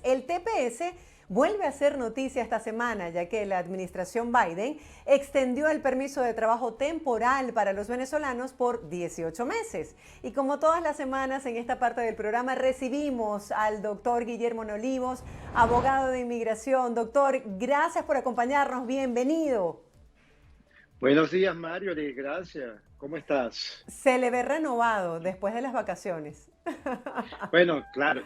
El TPS vuelve a ser noticia esta semana, ya que la administración Biden extendió el permiso de trabajo temporal para los venezolanos por 18 meses. Y como todas las semanas en esta parte del programa recibimos al doctor Guillermo Nolivos, abogado de inmigración. Doctor, gracias por acompañarnos, bienvenido. Buenos días, Mario, gracias. ¿Cómo estás? Se le ve renovado después de las vacaciones. Bueno, claro,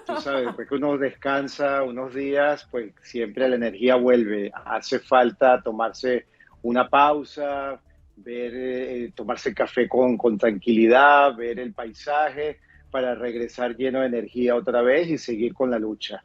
tú sabes, después que uno descansa unos días, pues siempre la energía vuelve. Hace falta tomarse una pausa, tomarse café con tranquilidad, ver el paisaje para regresar lleno de energía otra vez y seguir con la lucha.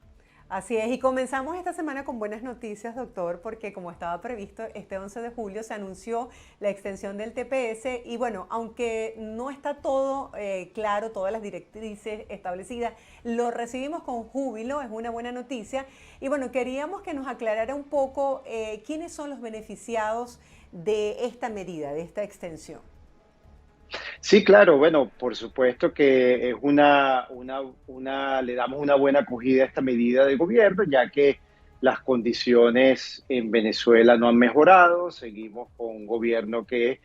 Así es, y comenzamos esta semana con buenas noticias, doctor, porque como estaba previsto, este 11 de julio se anunció la extensión del TPS y bueno, aunque no está todo claro, todas las directrices establecidas, lo recibimos con júbilo, es una buena noticia. Y bueno, queríamos que nos aclarara un poco quiénes son los beneficiados de esta medida, de esta extensión. Sí, claro, bueno, por supuesto que es le damos una buena acogida a esta medida del gobierno, ya que las condiciones en Venezuela no han mejorado, seguimos con un gobierno que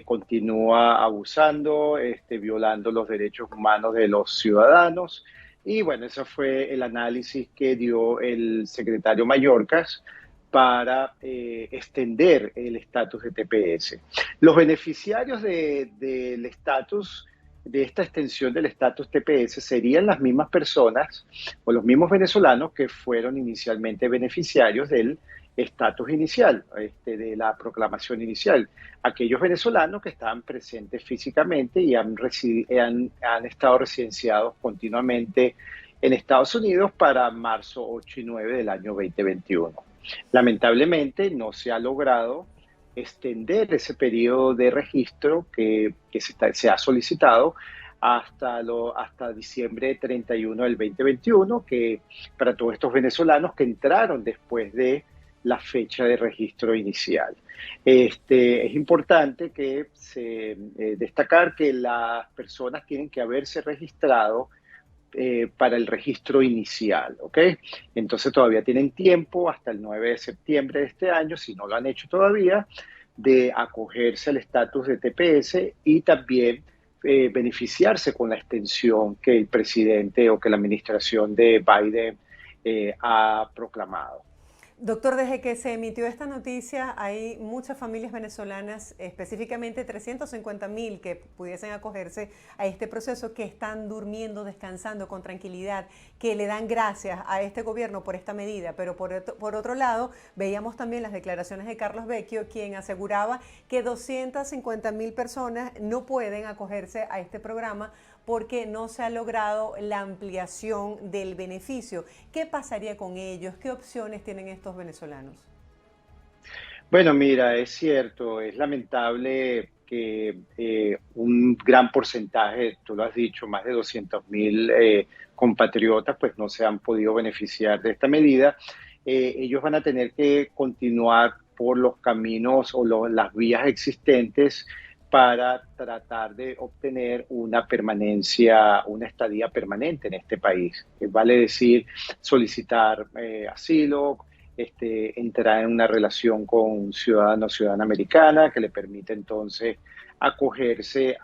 continúa abusando, violando los derechos humanos de los ciudadanos. Y bueno, ese fue el análisis que dio el secretario Mayorkas para extender el estatus de TPS. Los beneficiarios del estatus, de esta extensión del estatus TPS, serían las mismas personas o los mismos venezolanos que fueron inicialmente beneficiarios del estatus inicial, de la proclamación inicial. Aquellos venezolanos que estaban presentes físicamente y han estado residenciados continuamente en Estados Unidos para marzo 8 y 9 del año 2021. Lamentablemente no se ha logrado extender ese periodo de registro que se ha solicitado hasta diciembre 31 del 2021, que para todos estos venezolanos que entraron después de la fecha de registro inicial. Es importante destacar que las personas tienen que haberse registrado para el registro inicial, ¿ok? Entonces todavía tienen tiempo hasta el 9 de septiembre de este año, si no lo han hecho todavía, de acogerse al estatus de TPS y también beneficiarse con la extensión que el presidente o que la administración de Biden ha proclamado. Doctor, desde que se emitió esta noticia, hay muchas familias venezolanas, específicamente 350.000 que pudiesen acogerse a este proceso, que están durmiendo, descansando con tranquilidad, que le dan gracias a este gobierno por esta medida. Pero por otro lado, veíamos también las declaraciones de Carlos Vecchio, quien aseguraba que 250.000 personas no pueden acogerse a este programa porque no se ha logrado la ampliación del beneficio. ¿Qué pasaría con ellos? ¿Qué opciones tienen estos venezolanos? Bueno, mira, es cierto, es lamentable que un gran porcentaje, tú lo has dicho, más de 200.000 compatriotas, pues no se han podido beneficiar de esta medida. Ellos van a tener que continuar por los caminos o las vías existentes para tratar de obtener una permanencia, una estadía permanente en este país. Vale decir, solicitar asilo, entrar en una relación con un ciudadano o ciudadana americana que le permite entonces acogerse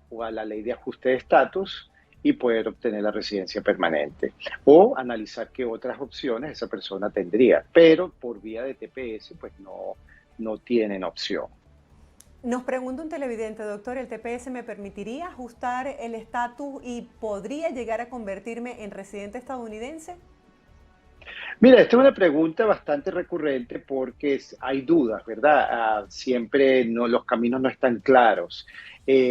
o a la ley de ajuste de estatus y poder obtener la residencia permanente. O analizar qué otras opciones esa persona tendría, pero por vía de TPS pues no tienen opción. Nos pregunta un televidente, doctor, ¿el TPS me permitiría ajustar el estatus y podría llegar a convertirme en residente estadounidense? Mira, esta es una pregunta bastante recurrente porque hay dudas, ¿verdad? Siempre los caminos no están claros.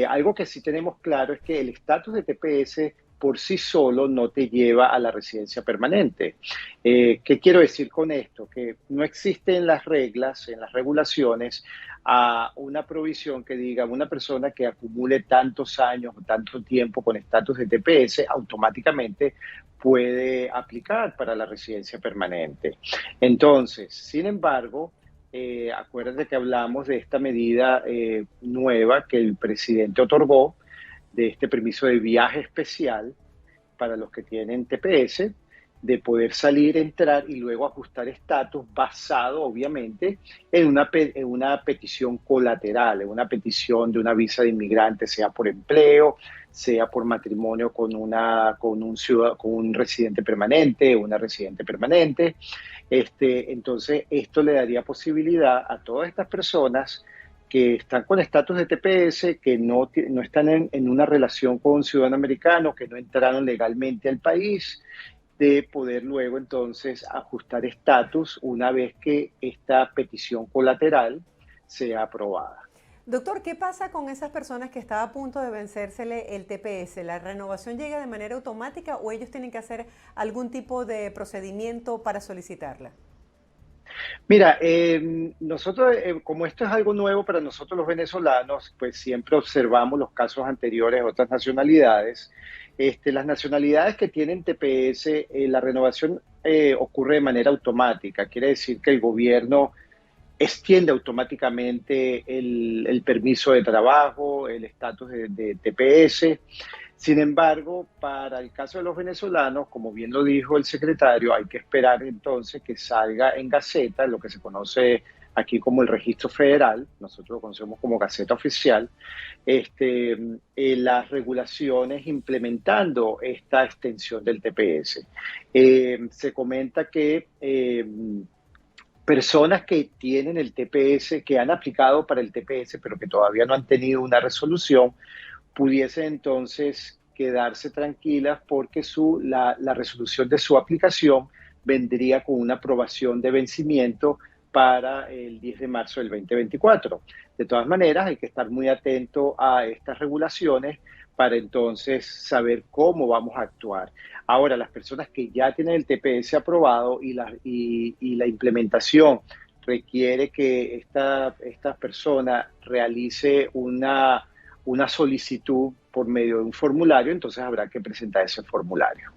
Algo que sí tenemos claro es que el estatus de TPS por sí solo no te lleva a la residencia permanente. ¿Qué quiero decir con esto? Que no existe en las reglas, en las regulaciones, una provisión que diga una persona que acumule tantos años o tanto tiempo con estatus de TPS automáticamente puede aplicar para la residencia permanente. Entonces, sin embargo, acuérdate que hablamos de esta medida nueva que el presidente otorgó, de este permiso de viaje especial para los que tienen TPS, de poder salir, entrar y luego ajustar estatus basado, obviamente, en una petición colateral, en una petición de una visa de inmigrante, sea por empleo, sea por matrimonio con un residente permanente, una residente permanente. Entonces, esto le daría posibilidad a todas estas personas que están con estatus de TPS, que no están en una relación con un ciudadano americano, que no entraron legalmente al país, de poder luego entonces ajustar estatus una vez que esta petición colateral sea aprobada. Doctor, ¿qué pasa con esas personas que están a punto de vencérsele el TPS? ¿La renovación llega de manera automática o ellos tienen que hacer algún tipo de procedimiento para solicitarla? Mira, nosotros, como esto es algo nuevo para nosotros los venezolanos, pues siempre observamos los casos anteriores de otras nacionalidades. Las nacionalidades que tienen TPS, la renovación ocurre de manera automática. Quiere decir que el gobierno extiende automáticamente el permiso de trabajo, el estatus de TPS. Sin embargo, para el caso de los venezolanos, como bien lo dijo el secretario, hay que esperar entonces que salga en Gaceta, lo que se conoce aquí como el registro federal, nosotros lo conocemos como Gaceta Oficial, las regulaciones implementando esta extensión del TPS. Se comenta que personas que tienen el TPS, que han aplicado para el TPS, pero que todavía no han tenido una resolución, pudiesen entonces quedarse tranquilas porque la resolución de su aplicación vendría con una aprobación de vencimiento para el 10 de marzo del 2024. De todas maneras, hay que estar muy atento a estas regulaciones para entonces saber cómo vamos a actuar. Ahora, las personas que ya tienen el TPS aprobado y la implementación requiere que esta persona realice una solicitud por medio de un formulario, entonces habrá que presentar ese formulario.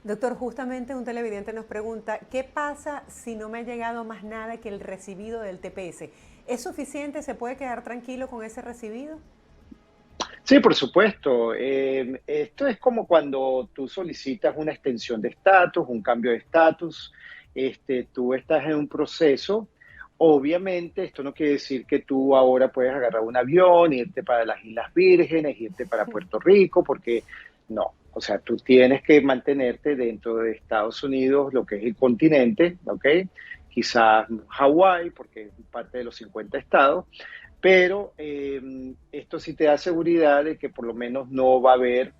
Doctor, justamente un televidente nos pregunta, ¿qué pasa si no me ha llegado más nada que el recibido del TPS? ¿Es suficiente? ¿Se puede quedar tranquilo con ese recibido? Sí, por supuesto. Esto es como cuando tú solicitas una extensión de estatus, un cambio de estatus. Tú estás en un proceso. Obviamente, esto no quiere decir que tú ahora puedes agarrar un avión, irte para las Islas Vírgenes, irte para Puerto Rico, porque no. O sea, tú tienes que mantenerte dentro de Estados Unidos, lo que es el continente, ¿ok? Quizás Hawái, porque es parte de los 50 estados, pero esto sí te da seguridad de que por lo menos no va a haber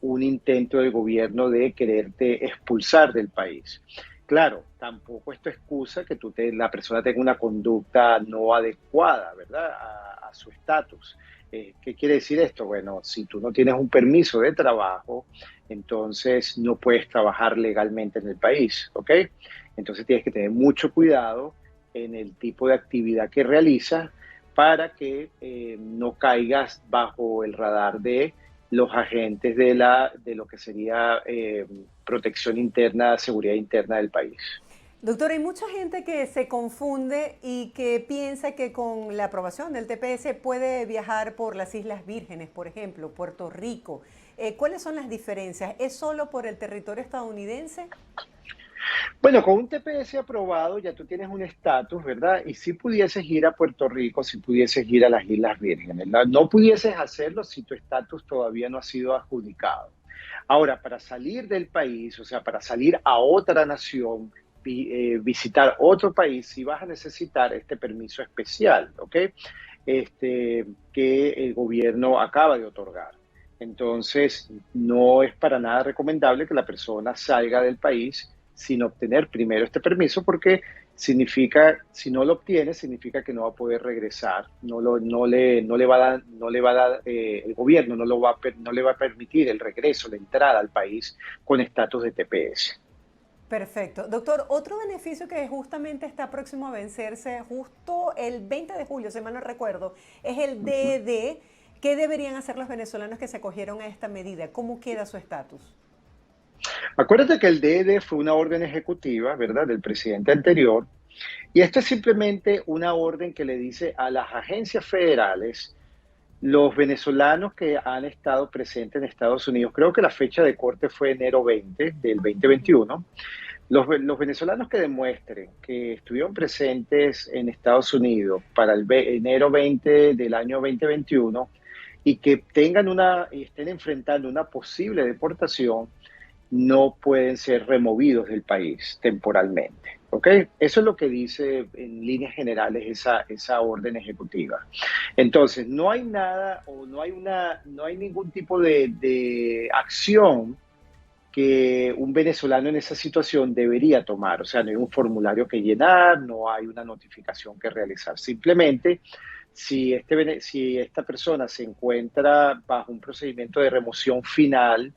un intento del gobierno de quererte expulsar del país. Claro, tampoco esto excusa que la persona tenga una conducta no adecuada, ¿verdad? A su estatus. ¿Qué quiere decir esto? Bueno, si tú no tienes un permiso de trabajo, entonces no puedes trabajar legalmente en el país, ¿ok? Entonces tienes que tener mucho cuidado en el tipo de actividad que realizas para que no caigas bajo el radar de los agentes de lo que sería protección interna, seguridad interna del país. Doctor, hay mucha gente que se confunde y que piensa que con la aprobación del TPS puede viajar por las Islas Vírgenes, por ejemplo, Puerto Rico. ¿Cuáles son las diferencias? ¿Es solo por el territorio estadounidense? Bueno, con un TPS aprobado ya tú tienes un estatus, ¿verdad? Y si pudieses ir a Puerto Rico, si pudieses ir a las Islas Vírgenes, ¿no? No pudieses hacerlo si tu estatus todavía no ha sido adjudicado. Ahora, para salir del país, o sea, para salir a otra nación, visitar otro país, sí vas a necesitar este permiso especial, ¿ok? Que el gobierno acaba de otorgar. Entonces, no es para nada recomendable que la persona salga del país sin obtener primero este permiso, porque significa, si no lo obtiene, significa que no va a poder regresar, no le va a dar, el gobierno no le va a permitir el regreso, la entrada al país con estatus de TPS. Perfecto. Doctor, otro beneficio que justamente está próximo a vencerse, justo el 20 de julio, si mal no recuerdo, es el DED. ¿Qué deberían hacer los venezolanos que se acogieron a esta medida? ¿Cómo queda su estatus? Acuérdate que el DED fue una orden ejecutiva, ¿verdad?, del presidente anterior, y esto es simplemente una orden que le dice a las agencias federales, los venezolanos que han estado presentes en Estados Unidos, creo que la fecha de corte fue enero 20 del 2021, Los venezolanos que demuestren que estuvieron presentes en Estados Unidos para el enero 20 del año 2021 y que y estén enfrentando una posible deportación, no pueden ser removidos del país temporalmente. ¿Ok? Eso es lo que dice en líneas generales esa orden ejecutiva. Entonces, no hay nada o no hay ningún tipo de acción que un venezolano en esa situación debería tomar. O sea, no hay un formulario que llenar, no hay una notificación que realizar. Simplemente, si esta persona se encuentra bajo un procedimiento de remoción final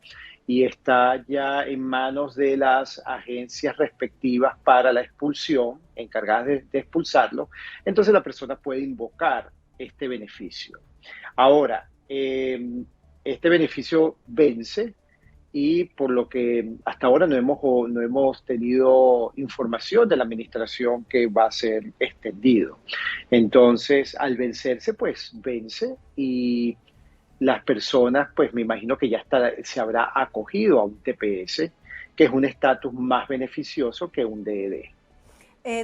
y está ya en manos de las agencias respectivas para la expulsión, encargadas de expulsarlo, entonces la persona puede invocar este beneficio. Ahora, este beneficio vence y por lo que hasta ahora no hemos tenido información de la administración que va a ser extendido. Entonces, al vencerse, pues vence y las personas, pues me imagino que se habrá acogido a un TPS, que es un estatus más beneficioso que un DED.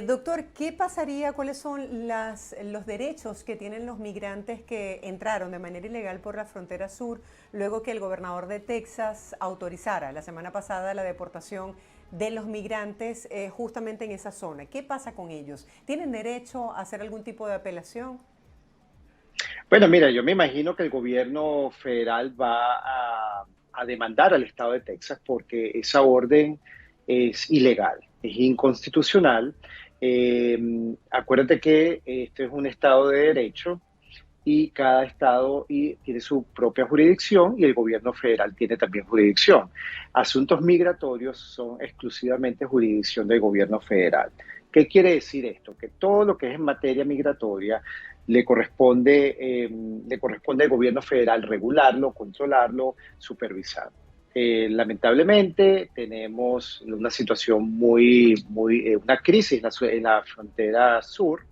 Doctor, ¿qué pasaría? ¿Cuáles son los derechos que tienen los migrantes que entraron de manera ilegal por la frontera sur luego que el gobernador de Texas autorizara la semana pasada la deportación de los migrantes justamente en esa zona? ¿Qué pasa con ellos? ¿Tienen derecho a hacer algún tipo de apelación? Bueno, mira, yo me imagino que el gobierno federal a demandar al estado de Texas porque esa orden es ilegal, es inconstitucional. Eh, Acuérdate que este es un estado de derecho y cada estado tiene su propia jurisdicción y el gobierno federal tiene también jurisdicción. Asuntos migratorios son exclusivamente jurisdicción del gobierno federal. ¿Qué quiere decir esto? Que todo lo que es en materia migratoria le corresponde al gobierno federal regularlo, controlarlo, supervisarlo. Lamentablemente tenemos una situación una crisis en la frontera sur,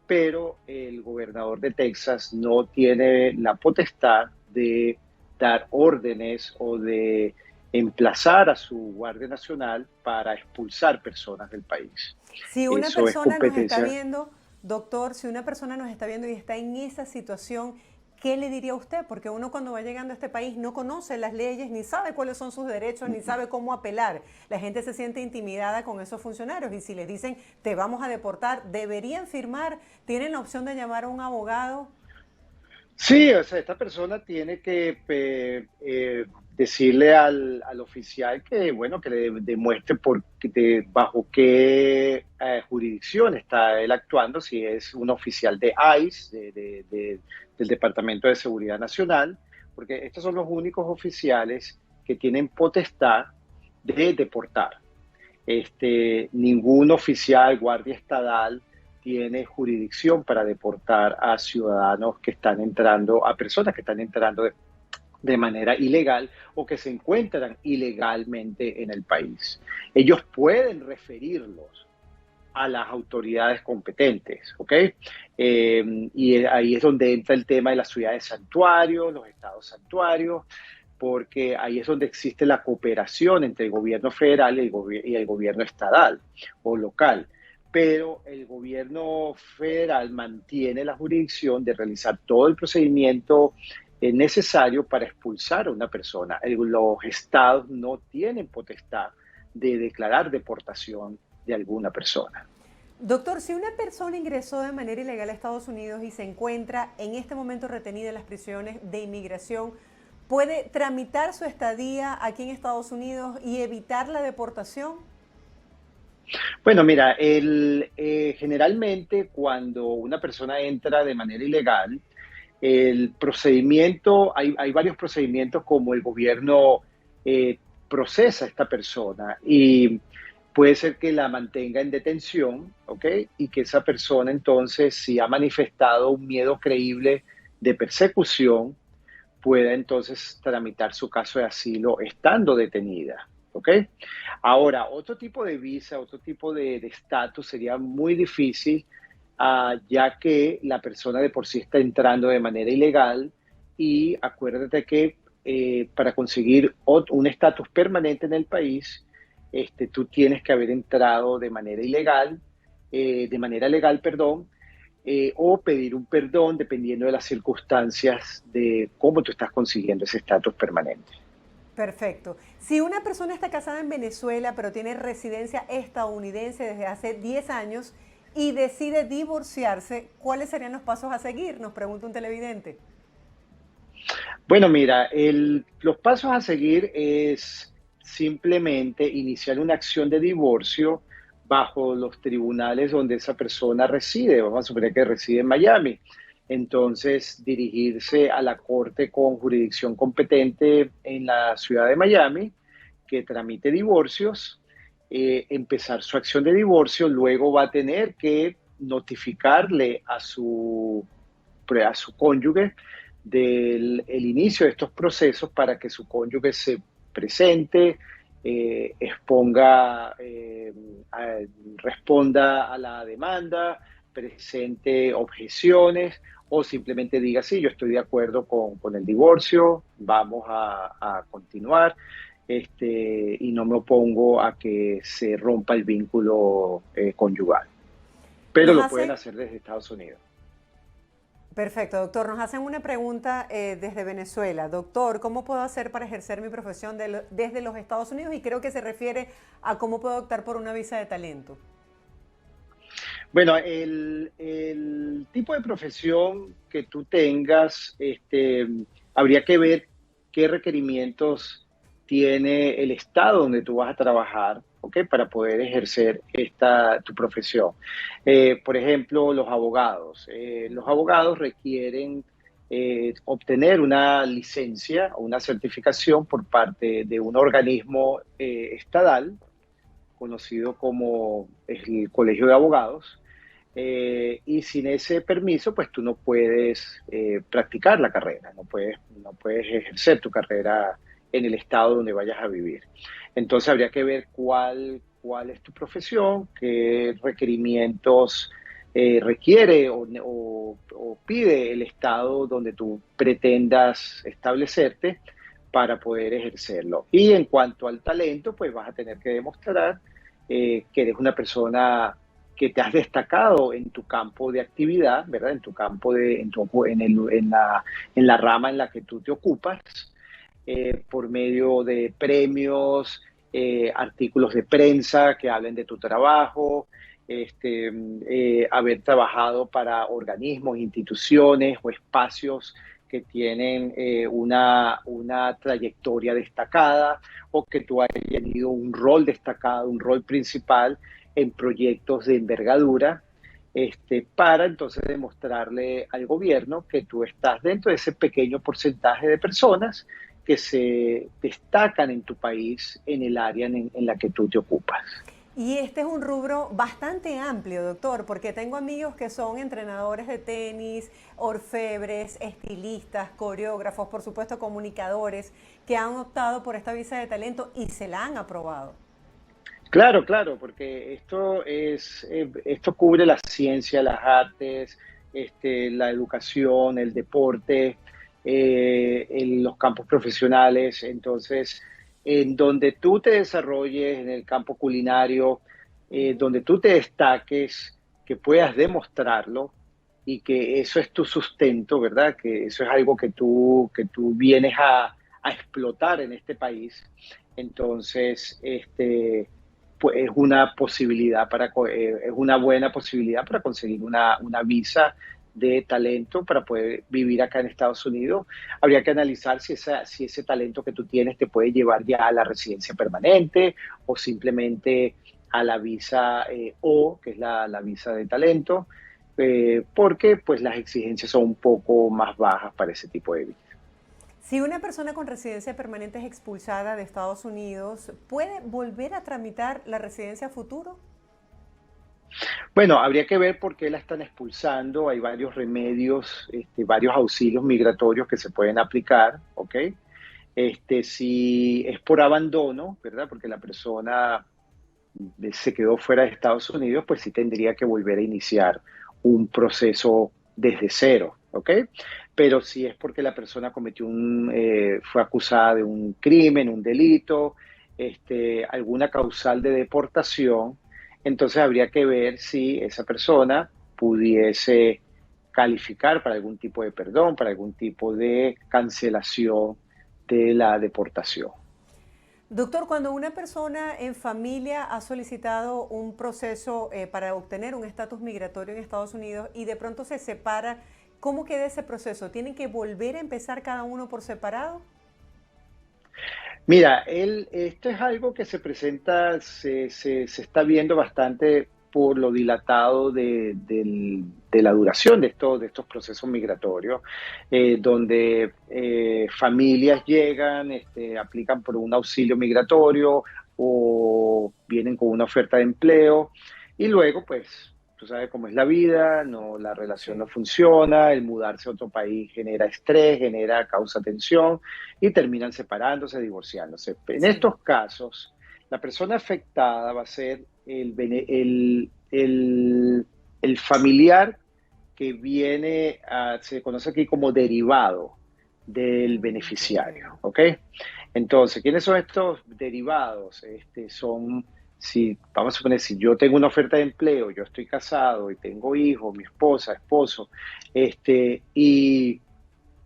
pero el gobernador de Texas no tiene la potestad de dar órdenes o de emplazar a su Guardia Nacional para expulsar personas del país. Si una Eso es persona nos está competencia. viendo, doctor, si una persona nos está viendo y está en esa situación, ¿qué le diría a usted? Porque uno cuando va llegando a este país no conoce las leyes, ni sabe cuáles son sus derechos, ni sabe cómo apelar. La gente se siente intimidada con esos funcionarios y si les dicen te vamos a deportar, ¿deberían firmar? ¿Tienen la opción de llamar a un abogado? Sí, o sea, esta persona tiene que decirle al oficial que, bueno, que le demuestre bajo qué jurisdicción está él actuando, si es un oficial de ICE, del Departamento de Seguridad Nacional, porque estos son los únicos oficiales que tienen potestad de deportar. Ningún oficial, guardia estatal, tiene jurisdicción para deportar a ciudadanos que están entrando, a personas que están entrando de manera ilegal o que se encuentran ilegalmente en el país. Ellos pueden referirlos a las autoridades competentes, ¿ok? Y ahí es donde entra el tema de las ciudades santuarios, los estados santuarios, porque ahí es donde existe la cooperación entre el gobierno federal y el gobierno estatal o local. Pero el gobierno federal mantiene la jurisdicción de realizar todo el procedimiento necesario para expulsar a una persona. Los estados no tienen potestad de declarar deportación de alguna persona. Doctor, si una persona ingresó de manera ilegal a Estados Unidos y se encuentra en este momento retenida en las prisiones de inmigración, ¿puede tramitar su estadía aquí en Estados Unidos y evitar la deportación? Bueno, mira, generalmente cuando una persona entra de manera ilegal, el procedimiento, hay varios procedimientos como el gobierno procesa a esta persona y puede ser que la mantenga en detención, ¿ok? Y que esa persona entonces, si ha manifestado un miedo creíble de persecución, pueda entonces tramitar su caso de asilo estando detenida, ¿ok? Ahora, otro tipo de visa, otro tipo de estatus sería muy difícil, ya que la persona de por sí está entrando de manera ilegal y acuérdate que para conseguir un estatus permanente en el país, tú tienes que haber entrado de manera legal, perdón, o pedir un perdón dependiendo de las circunstancias de cómo tú estás consiguiendo ese estatus permanente. Perfecto. Si una persona está casada en Venezuela, pero tiene residencia estadounidense desde hace 10 años y decide divorciarse, ¿cuáles serían los pasos a seguir? Nos pregunta un televidente. Bueno, mira, los pasos a seguir es simplemente iniciar una acción de divorcio bajo los tribunales donde esa persona reside. Vamos a suponer que reside en Miami. Entonces, dirigirse a la corte con jurisdicción competente en la ciudad de Miami, que tramite divorcios, empezar su acción de divorcio, luego va a tener que notificarle a su cónyuge del el inicio de estos procesos para que su cónyuge se presente, exponga, responda a la demanda, presente objeciones o simplemente diga, sí, yo estoy de acuerdo con el divorcio, vamos a continuar. Y no me opongo a que se rompa el vínculo conyugal, pero Nos lo pueden hacen, hacer desde Estados Unidos. perfecto, doctor, nos hacen una pregunta desde Venezuela. Doctor, ¿cómo puedo hacer para ejercer mi profesión desde los Estados Unidos? Y creo que se refiere a cómo puedo optar por una visa de talento. Bueno, el tipo de profesión que tú tengas, habría que ver qué requerimientos tiene el estado donde tú vas a trabajar, ¿ok? Para poder ejercer tu profesión. Por ejemplo, los abogados. Los abogados requieren obtener una licencia o una certificación por parte de un organismo estatal, conocido como el Colegio de Abogados, y sin ese permiso, pues tú no puedes practicar la carrera, no puedes ejercer tu carrera en el estado donde vayas a vivir. Entonces habría que ver cuál es tu profesión, qué requerimientos requiere o pide el estado donde tú pretendas establecerte para poder ejercerlo. Y en cuanto al talento, pues vas a tener que demostrar que eres una persona que te has destacado en tu campo de actividad, ¿verdad? En tu campo en la rama en la que tú te ocupas, por medio de premios, artículos de prensa que hablen de tu trabajo, haber trabajado para organismos, instituciones o espacios que tienen una trayectoria destacada o que tú hayas tenido un rol destacado, un rol principal en proyectos de envergadura, para entonces demostrarle al gobierno que tú estás dentro de ese pequeño porcentaje de personas que se destacan en tu país en el área en la que tú te ocupas. Y este es un rubro bastante amplio, doctor, porque tengo amigos que son entrenadores de tenis, orfebres, estilistas, coreógrafos, por supuesto comunicadores, que han optado por esta visa de talento y se la han aprobado. Claro, claro, porque esto cubre la ciencia, las artes, la educación, el deporte, en los campos profesionales. Entonces, en donde tú te desarrolles en el campo culinario, donde tú te destaques, que puedas demostrarlo y que eso es tu sustento, ¿verdad? Que eso es algo que tú vienes a explotar en este país. Entonces, pues es una posibilidad es una buena posibilidad para conseguir una visa de talento para poder vivir acá en Estados Unidos. Habría que analizar si ese talento que tú tienes te puede llevar ya a la residencia permanente o simplemente a la visa O, que es la visa de talento, porque pues las exigencias son un poco más bajas para ese tipo de visa. Si una persona con residencia permanente es expulsada de Estados Unidos, ¿puede volver a tramitar la residencia a futuro? Bueno, habría que ver por qué la están expulsando. Hay varios remedios, varios auxilios migratorios que se pueden aplicar, ¿ok? Si es por abandono, ¿verdad? Porque la persona se quedó fuera de Estados Unidos, pues sí tendría que volver a iniciar un proceso desde cero, ¿ok? Pero si es porque la persona fue acusada de un crimen, un delito, alguna causal de deportación, entonces habría que ver si esa persona pudiese calificar para algún tipo de perdón, para algún tipo de cancelación de la deportación. Doctor, cuando una persona en familia ha solicitado un proceso para obtener un estatus migratorio en Estados Unidos y de pronto se separa, ¿cómo queda ese proceso? ¿Tienen que volver a empezar cada uno por separado? Mira, esto es algo que se presenta, se está viendo bastante por lo dilatado de la duración de estos procesos migratorios, donde familias llegan, aplican por un auxilio migratorio o vienen con una oferta de empleo y luego, pues, tú sabes cómo es la vida, no, la relación no Sí, funciona, el mudarse a otro país genera estrés, causa tensión y terminan separándose, divorciándose. En sí. estos casos, la persona afectada va a ser el familiar que viene, se conoce aquí como derivado del beneficiario, Entiendo. ¿ok? Entonces, ¿quiénes son estos derivados? Son, si, vamos a suponer, si yo tengo una oferta de empleo, yo estoy casado y tengo hijos, mi esposa, esposo, y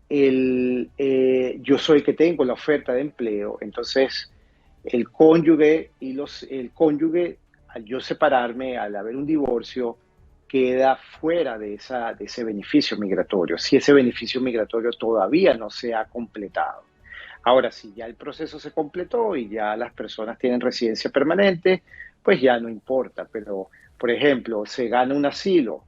yo soy el que tengo la oferta de empleo, entonces el cónyuge, al yo separarme, al haber un divorcio, queda fuera de ese beneficio migratorio, si ese beneficio migratorio todavía no se ha completado. Ahora, si ya el proceso se completó y ya las personas tienen residencia permanente, pues ya no importa, pero, por ejemplo, se gana un asilo,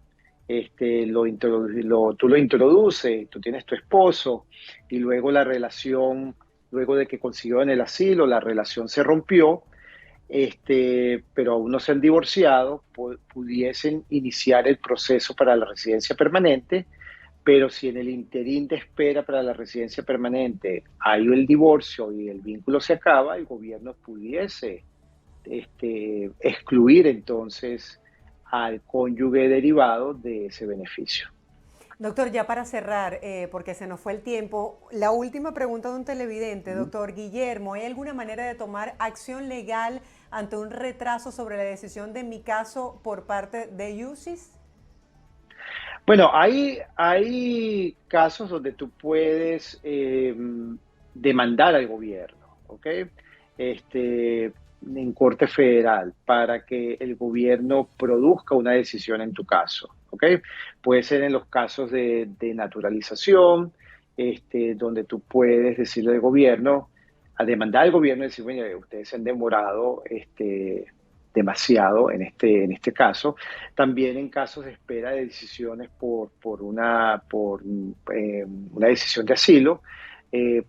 tú lo introduces, tú tienes tu esposo y luego la relación, luego de que consiguió en el asilo, la relación se rompió, pero aún no se han divorciado, pudiesen iniciar el proceso para la residencia permanente, pero si en el interín de espera para la residencia permanente hay el divorcio y el vínculo se acaba, el gobierno pudiese excluir entonces al cónyuge derivado de ese beneficio. Doctor, ya para cerrar, porque se nos fue el tiempo, la última pregunta de un televidente, doctor Guillermo, ¿hay alguna manera de tomar acción legal ante un retraso sobre la decisión de mi caso por parte de UCIS? Bueno, hay casos donde tú puedes demandar al gobierno, ¿ok? En corte federal para que el gobierno produzca una decisión en tu caso, ¿ok? Puede ser en los casos de naturalización, donde tú puedes decirle al gobierno, a demandar al gobierno y decir, bueno, ustedes se han demorado demasiado en este caso. También en casos de espera de decisiones por una decisión de asilo,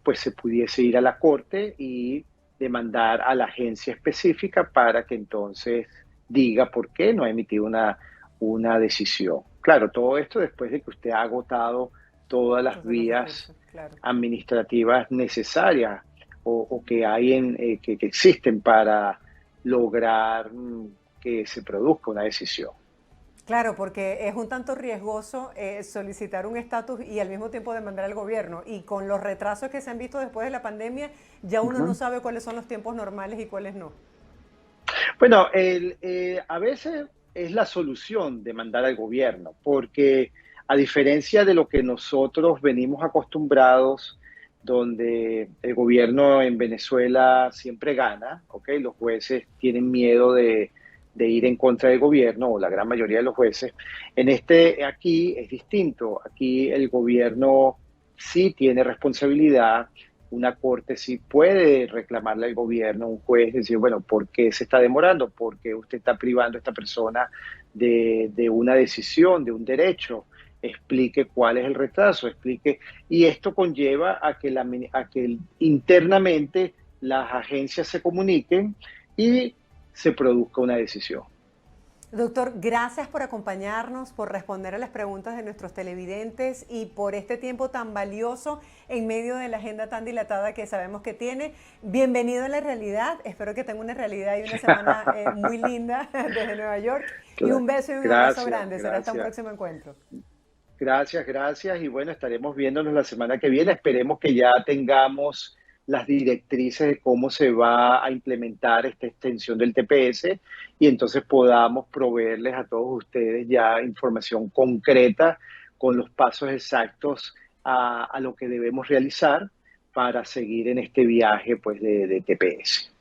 pues se pudiese ir a la corte y demandar a la agencia específica para que entonces diga por qué no ha emitido una decisión. Claro, todo esto después de que usted ha agotado todas las Todos los vías recursos, claro. administrativas necesarias o que que existen para lograr que se produzca una decisión. Claro, porque es un tanto riesgoso solicitar un estatus y al mismo tiempo demandar al gobierno. Y con los retrasos que se han visto después de la pandemia, ya uno no Ujú. sabe cuáles son los tiempos normales y cuáles no. Bueno, a veces es la solución de mandar al gobierno, porque a diferencia de lo que nosotros venimos acostumbrados, donde el gobierno en Venezuela siempre gana, ¿ok? Los jueces tienen miedo de ir en contra del gobierno, o la gran mayoría de los jueces. Aquí es distinto. Aquí el gobierno sí tiene responsabilidad, una corte sí puede reclamarle al gobierno, un juez, decir, bueno, ¿por qué se está demorando? ¿Por qué usted está privando a esta persona de una decisión, de un derecho? Explique cuál es el retraso, explique. Y esto conlleva a que internamente las agencias se comuniquen y se produzca una decisión. Doctor, gracias por acompañarnos, por responder a las preguntas de nuestros televidentes y por este tiempo tan valioso en medio de la agenda tan dilatada que sabemos que tiene. Bienvenido a la realidad. Espero que tenga una realidad y una semana muy linda desde Nueva York. Y un beso y un abrazo Gracias, grande. Será hasta un gracias. próximo encuentro. Gracias, gracias. Y bueno, estaremos viéndonos la semana que viene. Esperemos que ya tengamos las directrices de cómo se va a implementar esta extensión del TPS y entonces podamos proveerles a todos ustedes ya información concreta con los pasos exactos a lo que debemos realizar para seguir en este viaje pues, de TPS.